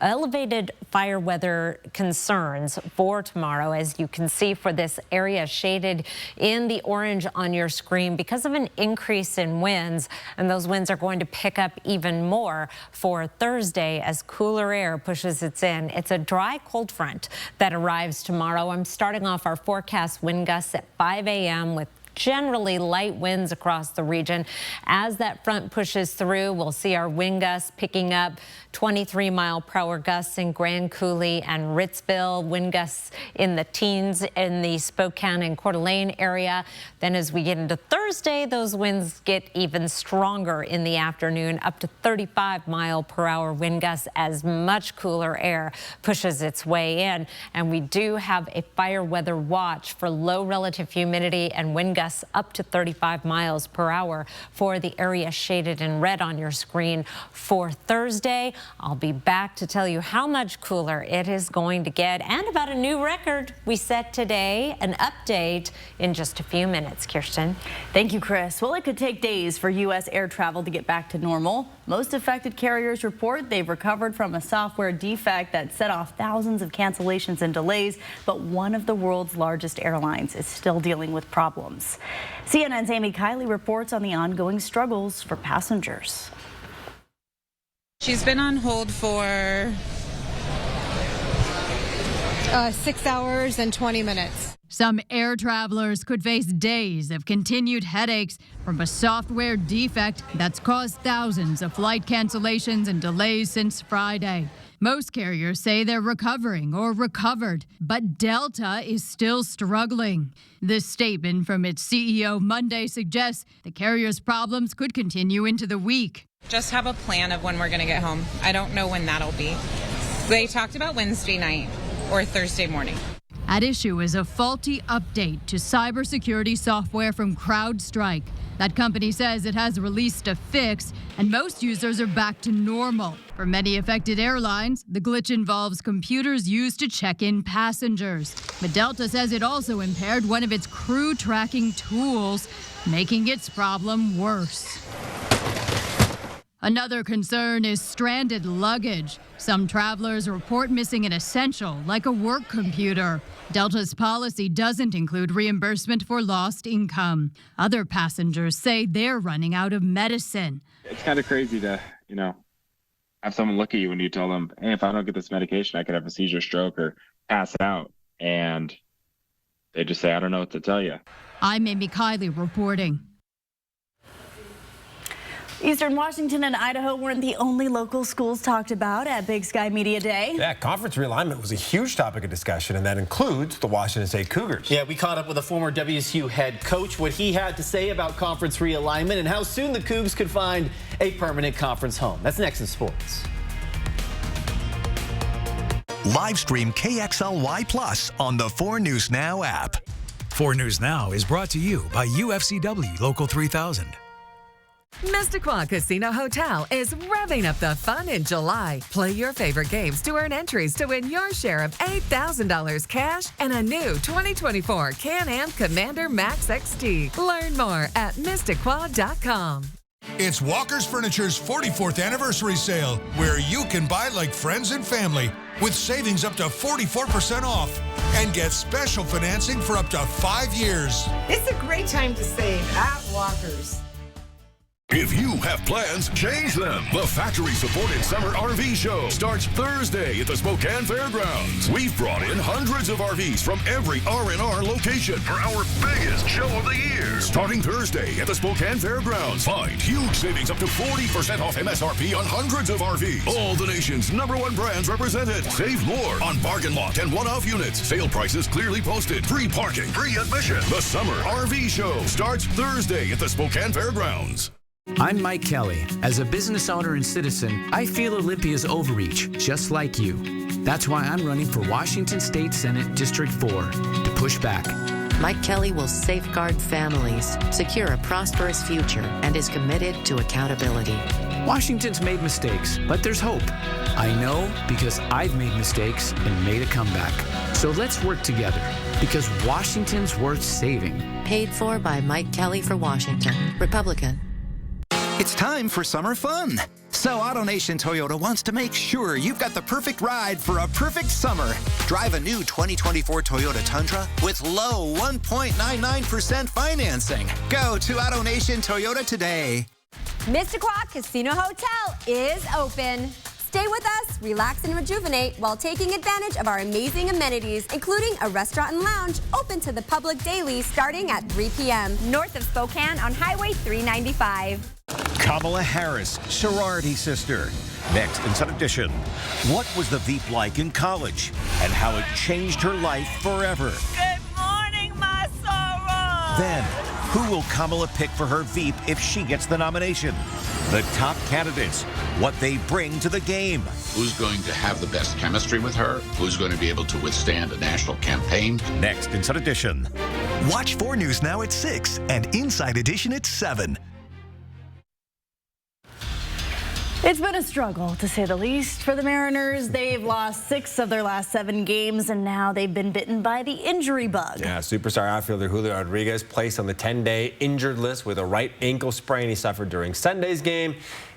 elevated fire weather concerns for tomorrow, as you can see for this area shaded in the orange on your screen because of an increase in winds, and those winds are going to pick up even more for Thursday as cooler air pushes its in. It's a dry cold front that arrives tomorrow. I'm starting off our forecast wind gusts at 5 a.m. with generally light winds across the region. As that front pushes through, we'll see our wind gusts picking up. 23-mile-per-hour gusts in Grand Coulee and Ritzville, wind gusts in the teens in the Spokane and Coeur d'Alene area. Then as we get into Thursday, those winds get even stronger in the afternoon, up to 35-mile-per-hour wind gusts as much cooler air pushes its way in. And we do have a fire weather watch for low relative humidity and wind gusts up to 35 miles per hour for the area shaded in red on your screen for Thursday. I'll be back to tell you how much cooler it is going to get and about a new record we set today. An update in just a few minutes. Kirsten. Thank you, Chris. Well, it could take days for U.S. air travel to get back to normal. Most affected carriers report they've recovered from a software defect that set off thousands of cancellations and delays, but one of the world's largest airlines is still dealing with problems. CNN's Amy Kiley reports on the ongoing struggles for passengers. She's been on hold for 6 hours and 20 minutes. Some air travelers could face days of continued headaches from a software defect that's caused thousands of flight cancellations and delays since Friday. Most carriers say they're recovering or recovered, but Delta is still struggling. This statement from its CEO Monday suggests the carrier's problems could continue into the week. Just have a plan of when we're going to get home. I don't know when that'll be. They talked about Wednesday night or Thursday morning. At issue is a faulty update to cybersecurity software from CrowdStrike. That company says it has released a fix, and most users are back to normal. For many affected airlines, the glitch involves computers used to check in passengers. But Delta says it also impaired one of its crew tracking tools, making its problem worse. Another concern is stranded luggage. Some travelers report missing an essential, like a work computer. Delta's policy doesn't include reimbursement for lost income. Other passengers say they're running out of medicine. It's kind of crazy to, have someone look at you when you tell them, hey, if I don't get this medication, I could have a seizure, stroke, or pass out. And they just say, I don't know what to tell you. I'm Amy Kiley reporting. Eastern Washington and Idaho weren't the only local schools talked about at Big Sky Media Day. Yeah, conference realignment was a huge topic of discussion, and that includes the Washington State Cougars. Yeah, we caught up with a former WSU head coach, what he had to say about conference realignment and how soon the Cougs could find a permanent conference home. That's next in sports. Live stream KXLY Plus on the 4 News Now app. 4 News Now is brought to you by UFCW Local 3000. Mystic Casino Hotel is revving up the fun in July. Play your favorite games to earn entries to win your share of $8,000 cash and a new 2024 Can-Am Commander Max XT. Learn more at mysticquad.com. It's Walker's Furniture's 44th anniversary sale, where you can buy like friends and family with savings up to 44% off and get special financing for up to 5 years. It's a great time to save at Walker's. If you have plans, change them. The factory-supported summer RV show starts Thursday at the Spokane Fairgrounds. We've brought in hundreds of RVs from every R&R location for our biggest show of the year. Starting Thursday at the Spokane Fairgrounds. Find huge savings up to 40% off MSRP on hundreds of RVs. All the nation's #1 brands represented. Save more on bargain lot and one-off units. Sale prices clearly posted. Free parking, free admission. The summer RV show starts Thursday at the Spokane Fairgrounds. I'm Mike Kelly. As a business owner and citizen, I feel Olympia's overreach, just like you. That's why I'm running for Washington State Senate District 4 to push back. Mike Kelly will safeguard families, secure a prosperous future, and is committed to accountability. Washington's made mistakes, but there's hope. I know because I've made mistakes and made a comeback. So let's work together, because Washington's worth saving. Paid for by Mike Kelly for Washington, Republican. It's time for summer fun. So AutoNation Toyota wants to make sure you've got the perfect ride for a perfect summer. Drive a new 2024 Toyota Tundra with low 1.99% financing. Go to AutoNation Toyota today. Mystic Casino Hotel is open. Stay with us, relax and rejuvenate while taking advantage of our amazing amenities, including a restaurant and lounge open to the public daily starting at 3 p.m. north of Spokane on Highway 395. Kamala Harris, sorority sister. Next in Sun Edition, what was the Veep like in college and how it changed her life forever? Good morning, my soror. Then, who will Kamala pick for her Veep if she gets the nomination? The top candidates, what they bring to the game. Who's going to have the best chemistry with her? Who's going to be able to withstand a national campaign? Next in Sun Edition. Watch 4 News Now at 6 and Inside Edition at 7. It's been a struggle, to say the least, for the Mariners. They've lost 6 of their last 7 games, and now they've been bitten by the injury bug. Yeah, superstar outfielder Julio Rodriguez placed on the 10-day injured list with a right ankle sprain he suffered during Sunday's game.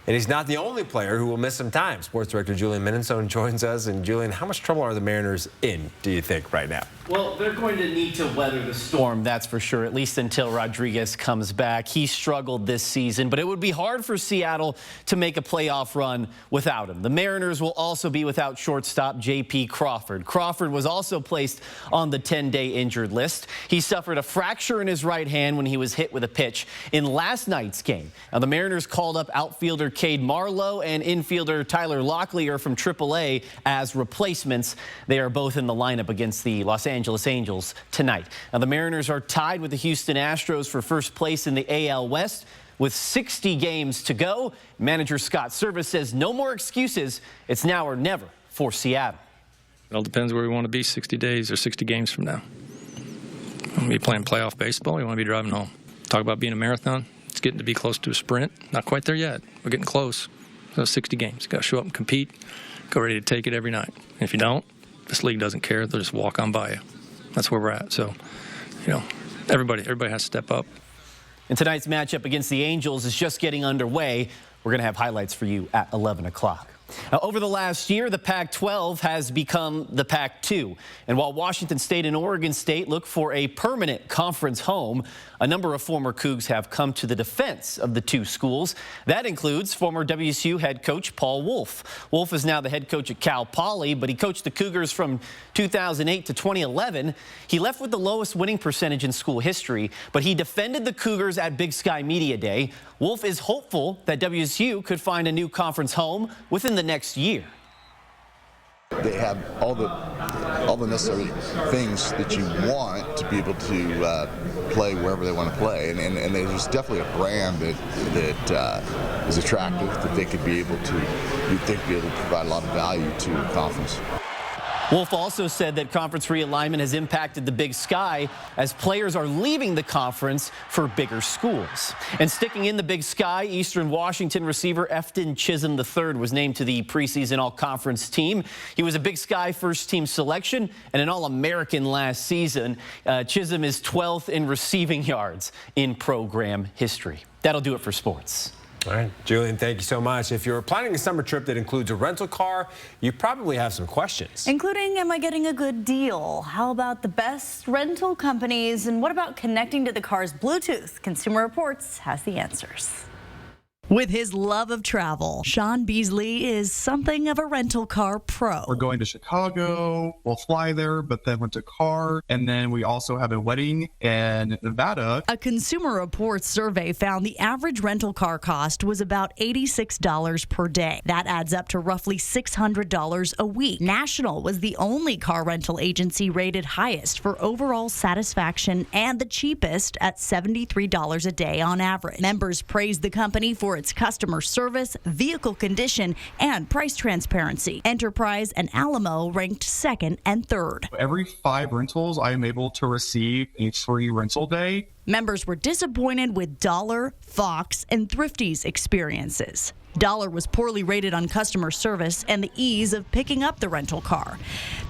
And he's not the only player who will miss some time. Sports director Julian Minnesone joins us. And Julian, how much trouble are the Mariners in, do you think, right now? Well, they're going to need to weather the storm, that's for sure, at least until Rodriguez comes back. He struggled this season, but it would be hard for Seattle to make a playoff run without him. The Mariners will also be without shortstop J.P. Crawford. Crawford was also placed on the 10-day injured list. He suffered a fracture in his right hand when he was hit with a pitch in last night's game. Now, the Mariners called up outfielder Cade Marlowe and infielder Tyler Locklear from AAA as replacements. They are both in the lineup against the Los Angeles Angels tonight. Now, the Mariners are tied with the Houston Astros for first place in the AL West with 60 games to go. Manager Scott Servais says no more excuses. It's now or never for Seattle. It all depends where we want to be 60 days or 60 games from now. We want to be playing playoff baseball. We want to be driving home. Talk about being a marathon. It's getting to be close to a sprint. Not quite there yet. We're getting close. So 60 games. You got to show up and compete. Go ready to take it every night. And if you don't, this league doesn't care. They'll just walk on by you. That's where we're at. So, you know, everybody has to step up. And tonight's matchup against the Angels is just getting underway. We're going to have highlights for you at 11 o'clock. Now, over the last year, the Pac-12 has become the Pac-2. And while Washington State and Oregon State look for a permanent conference home, a number of former Cougs have come to the defense of the two schools. That includes former WSU head coach Paul Wulff. Wulff is now the head coach at Cal Poly, but he coached the Cougars from 2008 to 2011. He left with the lowest winning percentage in school history, but he defended the Cougars at Big Sky Media Day. Wulff is hopeful that WSU could find a new conference home within the next year. They have all the necessary things that you want to be able to play wherever they want to play, and there's definitely a brand that is attractive that they could be able to, you'd think, be able to provide a lot of value to a conference. Wulff also said that conference realignment has impacted the Big Sky as players are leaving the conference for bigger schools. And sticking in the Big Sky, Eastern Washington receiver Efton Chisholm III was named to the preseason all-conference team. He was a Big Sky first-team selection and an All-American last season. Chisholm is 12th in receiving yards in program history. That'll do it for sports. All right, Julian, thank you so much. If you're planning a summer trip that includes a rental car, you probably have some questions. Including, am I getting a good deal? How about the best rental companies? And what about connecting to the car's Bluetooth? Consumer Reports has the answers. With his love of travel, Sean Beasley is something of a rental car pro. We're going to Chicago. We'll fly there, but then went to car. And then we also have a wedding in Nevada. A Consumer Reports survey found the average rental car cost was about $86 per day. That adds up to roughly $600 a week. National was the only car rental agency rated highest for overall satisfaction and the cheapest at $73 a day on average. Members praised the company for its customer service, vehicle condition, and price transparency. Enterprise and Alamo ranked second and third. Every 5 rentals, I am able to receive a free rental day. Members were disappointed with Dollar, Fox, and Thrifty's experiences. Dollar was poorly rated on customer service and the ease of picking up the rental car.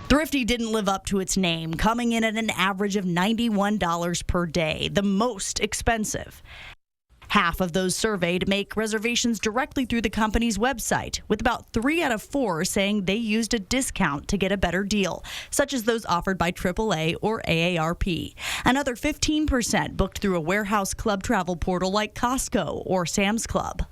Thrifty didn't live up to its name, coming in at an average of $91 per day, the most expensive. Half of those surveyed make reservations directly through the company's website, with about 3 out of 4 saying they used a discount to get a better deal, such as those offered by AAA or AARP. Another 15% booked through a warehouse club travel portal like Costco or Sam's Club.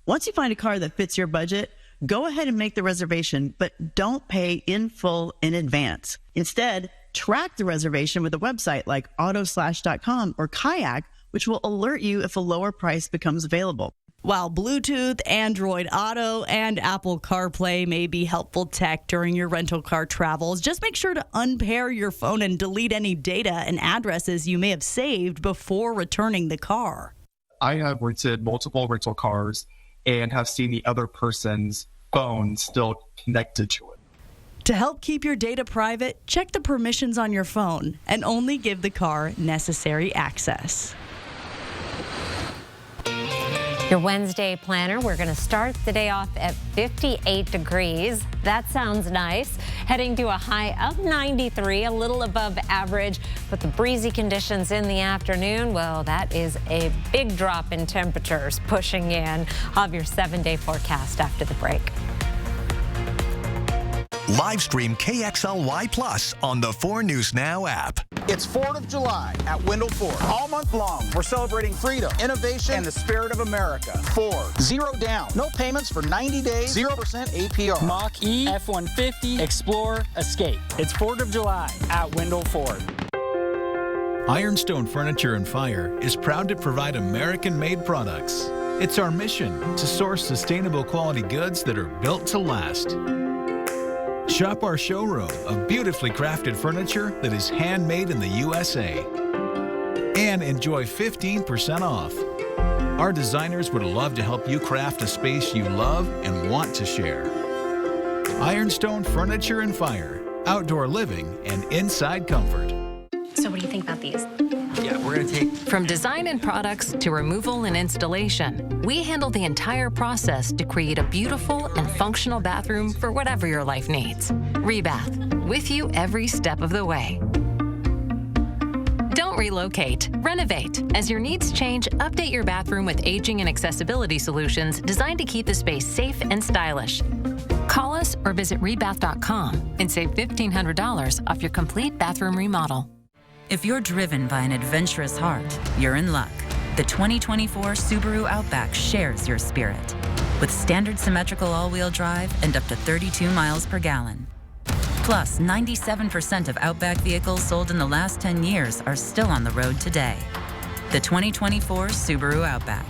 Once you find a car that fits your budget, go ahead and make the reservation, but don't pay in full in advance. Instead, track the reservation with a website like autoslash.com or Kayak, which will alert you if a lower price becomes available. While Bluetooth, Android Auto, and Apple CarPlay may be helpful tech during your rental car travels, just make sure to unpair your phone and delete any data and addresses you may have saved before returning the car. I have rented multiple rental cars and have seen the other person's phone still connected to it. To help keep your data private, check the permissions on your phone and only give the car necessary access. Your Wednesday planner, we're going to start the day off at 58 degrees. That sounds nice. Heading to a high of 93, a little above average. But the breezy conditions in the afternoon, well, that is a big drop in temperatures pushing in. I'll have your 7-day forecast after the break. Live stream KXLY Plus on the 4 News Now app. It's 4th of July at Wendell Ford. All month long, we're celebrating freedom, innovation, and the spirit of America. Ford, 0 down, no payments for 90 days, 0% APR. Mach-E, F-150, Explorer, Escape. It's 4th of July at Wendell Ford. Ironstone Furniture and Fire is proud to provide American-made products. It's our mission to source sustainable quality goods that are built to last. Shop our showroom of beautifully crafted furniture that is handmade in the USA. And enjoy 15% off. Our designers would love to help you craft a space you love and want to share. Ironstone Furniture and Fire, outdoor living and inside comfort. So what do you think about these? Yeah, we're going to take... From design and products to removal and installation, we handle the entire process to create a beautiful and functional bathroom for whatever your life needs. Rebath, with you every step of the way. Don't relocate, renovate. As your needs change, update your bathroom with aging and accessibility solutions designed to keep the space safe and stylish. Call us or visit rebath.com and save $1,500 off your complete bathroom remodel. If you're driven by an adventurous heart, you're in luck. The 2024 Subaru Outback shares your spirit. With standard symmetrical all-wheel drive and up to 32 miles per gallon. Plus, 97% of Outback vehicles sold in the last 10 years are still on the road today. The 2024 Subaru Outback.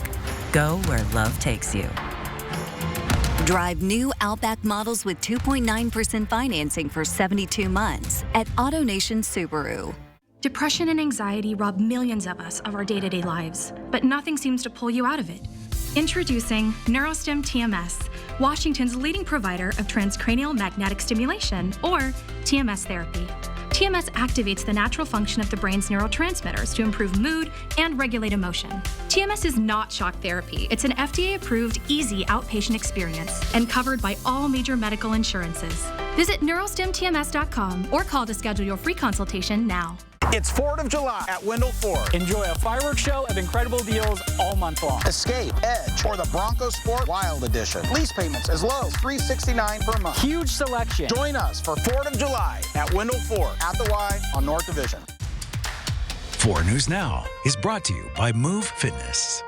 Go where love takes you. Drive new Outback models with 2.9% financing for 72 months at AutoNation Subaru. Depression and anxiety rob millions of us of our day-to-day lives, but nothing seems to pull you out of it. Introducing NeuroStim TMS, Washington's leading provider of transcranial magnetic stimulation, or TMS therapy. TMS activates the natural function of the brain's neurotransmitters to improve mood and regulate emotion. TMS is not shock therapy. It's an FDA-approved, easy outpatient experience and covered by all major medical insurances. Visit neurostimtms.com or call to schedule your free consultation now. It's 4th of July at Wendell Ford. Enjoy a fireworks show of incredible deals all month long. Escape, Edge, or the Bronco Sport Wild Edition. Lease payments as low as $369 per month. Huge selection. Join us for 4th of July at Wendell Ford at the Y on North Division. 4 News Now is brought to you by Move Fitness.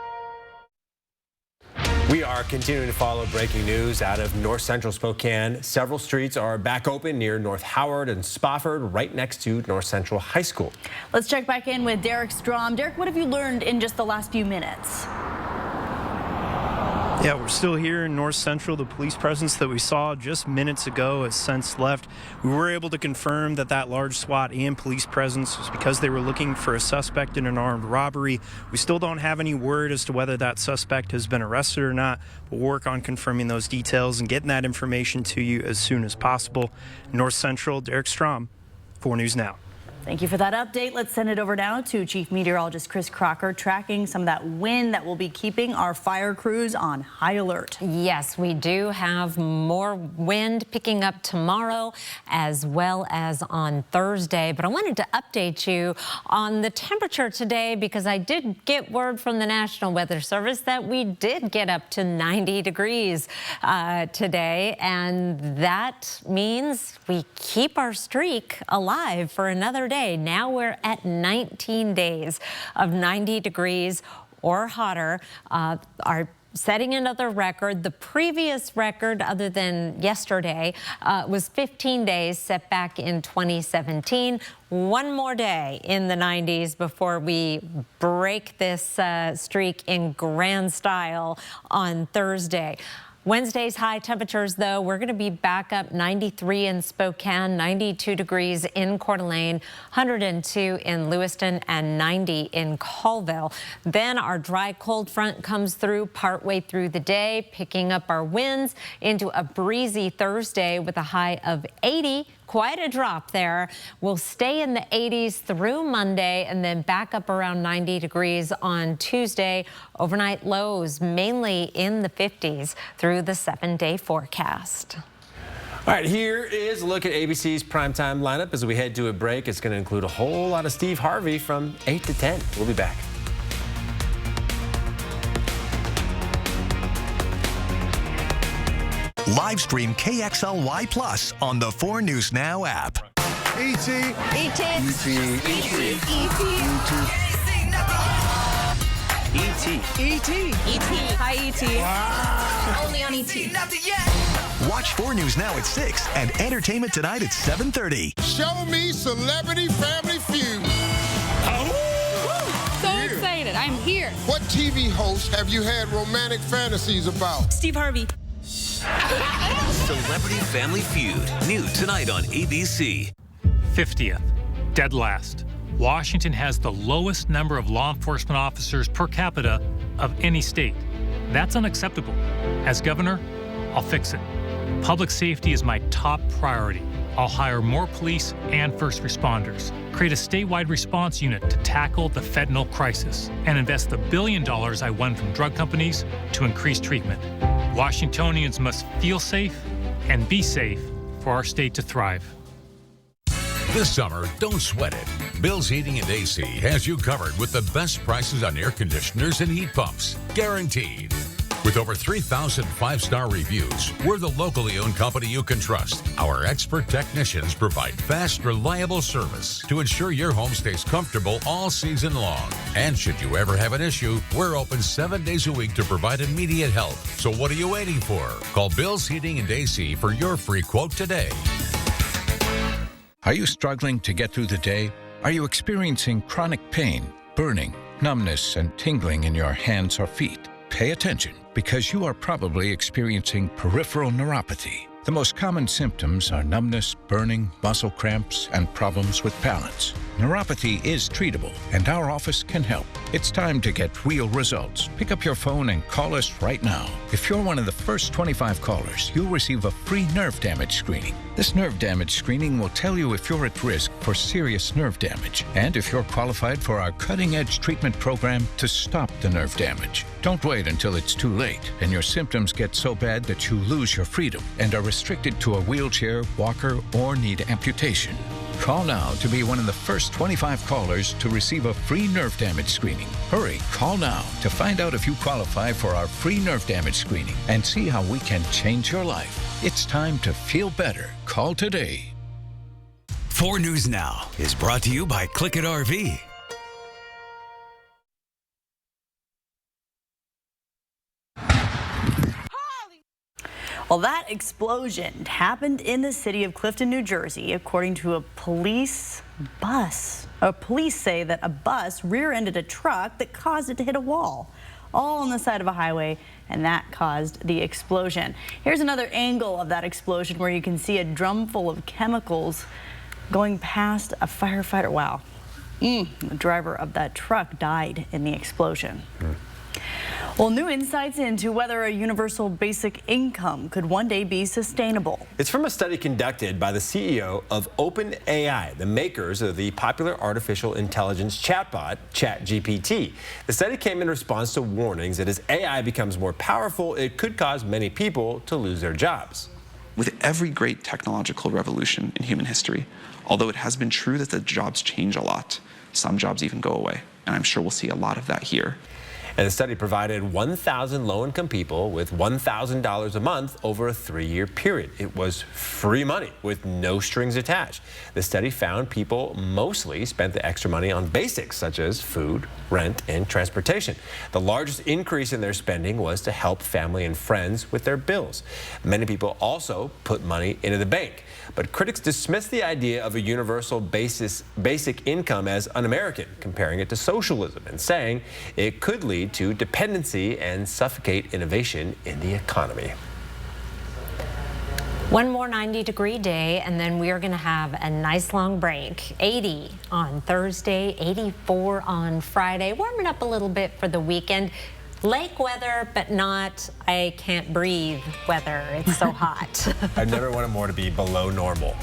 We are continuing to follow breaking news out of north central Spokane. Several streets are back open near North Howard and Spofford, right next to North Central High School. Let's check back in with Derek Strom. Derek, what have you learned in just the last few minutes? Yeah, we're still here in North Central. The police presence that we saw just minutes ago has since left. We were able to confirm that that large SWAT and police presence was because they were looking for a suspect in an armed robbery. We still don't have any word as to whether that suspect has been arrested or not, but we'll work on confirming those details and getting that information to you as soon as possible. North Central, Derek Strom, 4 News Now. Thank you for that update. Let's send it over now to Chief Meteorologist Chris Crocker, tracking some of that wind that will be keeping our fire crews on high alert. Yes, we do have more wind picking up tomorrow as well as on Thursday. But I wanted to update you on the temperature today because I did get word from the National Weather Service that we did get up to 90 degrees today. And that means we keep our streak alive for another day. Now we're at 19 days of 90 degrees or hotter. Our setting another record. The previous record, other than yesterday, was 15 days set back in 2017. One more day in the 90s before we break this streak in grand style on Thursday. Wednesday's high temperatures, though, we're going to be back up 93 in Spokane, 92 degrees in Coeur d'Alene, 102 in Lewiston, and 90 in Colville. Then our dry cold front comes through partway through the day, picking up our winds into a breezy Thursday with a high of 80. Quite a drop there. We'll stay in the 80s through Monday and then back up around 90 degrees on Tuesday. Overnight lows mainly in the 50s through the 7-day forecast. All right, here is a look at ABC's primetime lineup as we head to a break. It's going to include a whole lot of Steve Harvey from 8 to 10. We'll be back. Live stream KXLY Plus on the 4 News Now app. E.T. E.T. Hi, E.T. Wow. Only on E.T. Watch 4 News Now at 6 and Entertainment Tonight at 7:30. Show me Celebrity Family Feud. So excited. I'm here. What TV host have you had romantic fantasies about? Steve Harvey. Celebrity Family Feud. New tonight on ABC. 50th. Dead last. Washington has the lowest number of law enforcement officers per capita of any state. That's unacceptable. As governor, I'll fix it. Public safety is my top priority. I'll hire more police and first responders, create a statewide response unit to tackle the fentanyl crisis, and invest the $1 billion I won from drug companies to increase treatment. Washingtonians must feel safe and be safe for our state to thrive. This summer, don't sweat it. Bill's Heating and AC has you covered with the best prices on air conditioners and heat pumps, guaranteed. With over 3,000 five-star reviews, we're the locally owned company you can trust. Our expert technicians provide fast, reliable service to ensure your home stays comfortable all season long. And should you ever have an issue, we're open 7 days a week to provide immediate help. So what are you waiting for? Call Bill's Heating and AC for your free quote today. Are you struggling to get through the day? Are you experiencing chronic pain, burning, numbness, and tingling in your hands or feet? Pay attention, because you are probably experiencing peripheral neuropathy. The most common symptoms are numbness, burning, muscle cramps, and problems with balance. Neuropathy is treatable, and our office can help. It's time to get real results. Pick up your phone and call us right now. If you're one of the first 25 callers, you'll receive a free nerve damage screening. This nerve damage screening will tell you if you're at risk for serious nerve damage and if you're qualified for our cutting-edge treatment program to stop the nerve damage. Don't wait until it's too late and your symptoms get so bad that you lose your freedom and are restricted to a wheelchair, walker, or need amputation. Call now to be one of the first 25 callers to receive a free nerve damage screening. Hurry, call now to find out if you qualify for our free nerve damage screening and see how we can change your life. It's time to feel better. Call today. 4 News Now is brought to you by Click It RV. Well, that explosion happened in the city of Clifton, New Jersey, according to a police bus. Police say that a bus rear-ended a truck that caused it to hit a wall, all on the side of a highway, and that caused the explosion. Here's another angle of that explosion where you can see a drum full of chemicals going past a firefighter. Wow. The driver of that truck died in the explosion. Well, new insights into whether a universal basic income could one day be sustainable. It's from a study conducted by the CEO of OpenAI, the makers of the popular artificial intelligence chatbot, ChatGPT. The study came in response to warnings that as AI becomes more powerful, it could cause many people to lose their jobs. With every great technological revolution in human history, although it has been true that the jobs change a lot, some jobs even go away. And I'm sure we'll see a lot of that here. And the study provided 1,000 low-income people with $1,000 a month over a 3-year period. It was free money with no strings attached. The study found people mostly spent the extra money on basics such as food, rent, and transportation. The largest increase in their spending was to help family and friends with their bills. Many people also put money into the bank. But critics dismiss the idea of a universal basic income as un-American, comparing it to socialism and saying it could lead to dependency and suffocate innovation in the economy. One more 90-degree day, and then we are going to have a nice long break. 80 on Thursday, 84 on Friday. Warming up a little bit for the weekend. Lake weather, but not I can't breathe weather. It's so hot. I never wanted more to be below normal.